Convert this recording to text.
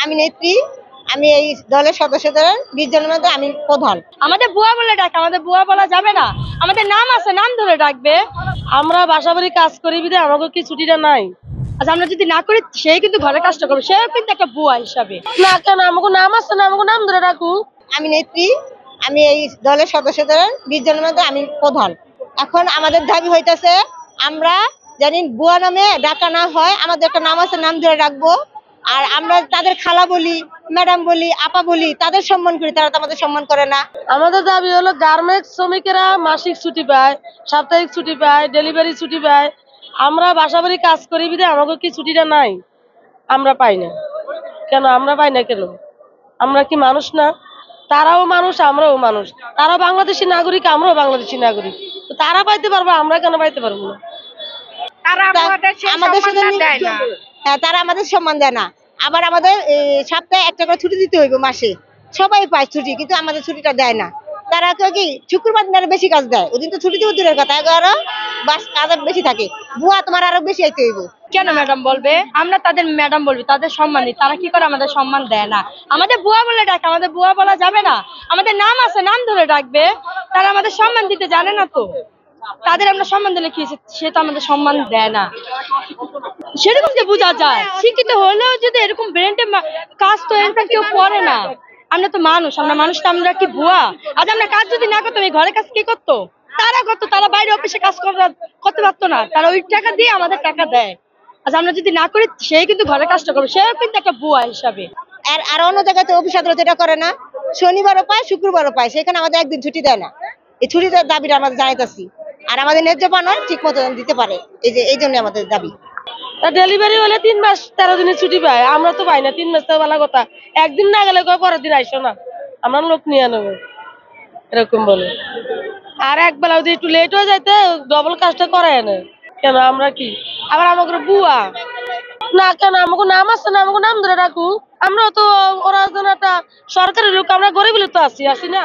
আমি নেত্রী। আমি এই দলের সদস্যদের 20 জনের মধ্যে আমি প্রধান। আমাদের বুয়া বলে ডাকে, আমাদের বুয়া বলা যাবে না। আমাদের নাম আছে, নাম ধরে ডাকবে। আমরা বাসা বাড়ি কাজ করি বিধায় আমাকে কি ছুটিটা নাই? আচ্ছা, আমরা যদি না করি সে কিন্তু ঘরে কাজটা করবে, সেও কিন্তু একটা বুয়া হিসাবে। না কেন, আমাকে নাম আছে না, আমাকে নাম ধরে ডাকুক। আমি নেত্রী। আমি এই দলের সদস্যদের 20 জনের মধ্যে আমি প্রধান। এখন আমাদের দাবি হইতেছে আমরা জানি বুয়া নামে ডাকা না হয়, আমাদের একটা নাম আছে, নাম ধরে ডাকবো। আর আমরা তাদের খালা বলি, ম্যাডাম বলি, আপা বলি, তাদের সম্মান করি, তারা তো আমাদের সম্মান করে না। আমাদের দাবি হলো গার্মেন্টস শ্রমিকেরা মাসিক ছুটি পায়, সাপ্তাহিক ছুটি পায়, ডেলিভারি ছুটি পায়। আমরা বাসা বাড়ি কাজ করি বিধায় আমাকে কি ছুটিটা নাই? আমরা পাই না কেন? আমরা পাই না কেন? আমরা কি মানুষ না? তারাও মানুষ, আমরাও মানুষ। তারা বাংলাদেশী নাগরিক, আমরাও বাংলাদেশী নাগরিক। তো তারা পাইতে পারবো, আমরা কেন পাইতে পারবো না? আমাদের সাথে হ্যাঁ, তারা আমাদের সম্মান দেয় না। আবার আমাদের সপ্তাহে একটা করে ছুটি দিতে হইব মাসে। সবাই পায় ছুটি, কিন্তু আমাদের ছুটিটা দেয় না। তারা কি শুক্রবার দিন আরো বেশি কাজ দেয়, ওদিন তো ছুটি দিব দূরের কথা, আরো বাস কাজ বেশি থাকে। বুয়া তোমার আরো বেশি আইতে হইব। কেন ম্যাডাম বলবে? আমরা তাদের ম্যাডাম বলবি, তাদের সম্মান দিই। তারা কি করে? আমাদের সম্মান দেয় না। আমাদের বুয়া বলে ডাকে, আমাদের বুয়া বলা যাবে না। আমাদের নাম আছে, নাম ধরে ডাকবে। তারা আমাদের সম্মান দিতে জানে না তো। তাদের আমরা সম্মান দিলে কি, সে তো আমাদের সম্মান দেয় না। সেরকম যে বোঝা যায়, শিক্ষিত হলেও যদি এরকম ব্রেনটে কাজ তো এরকম কেউ করে না। আমরা তো মানুষ, আমরা মানুষ, তো আমরা কি বুয়া? আজ আমরা কাজ যদি না করতাম, এই ঘরে কাজ কি করতো? তারা করতো। তারা বাইরে অফিসে কাজ করতে পারতো না। তারা ওই টাকা দিয়ে আমাদের টাকা দেয়। আচ্ছা, আমরা যদি না করি সে কিন্তু ঘরে কাজটা করবে, সেও কিন্তু একটা বুয়া হিসাবে। আর অন্য জায়গায় তো অফিস আদালত এটা করে না। শনিবারও পায়, শুক্রবারও পায়, সেখানে আমাদের একদিন ছুটি দেয় না। এই ছুটির দাবিটা আমরা জানাইতেছি। আর আমাদের ন্যায্য পাওনা ঠিক মতো দিতে পারে, এই জন্য আমাদের দাবি। ডেলিভারি হলে 3 মাস 13 দিনের ছুটি পায়, আমরা তো পাই না। 3 মাস তো ভালো কথা, একদিন না গেলে পরের দিন আইসো না, আমরা লোক নিয়ে নেবো, এরকম বলে। আর একবেলা যদি একটু লেট হয়ে যাইতে ডবল কাজটা করায় না কেন? আমরা কি আবার আমাকে বুয়া না কেন? আমাকে নাম আছে না, আমাকে নাম ধরে রাখুক। আমরা তো ওরা যেন একটা সরকারি লোক, আমরা গরিব লোক তো আছি না।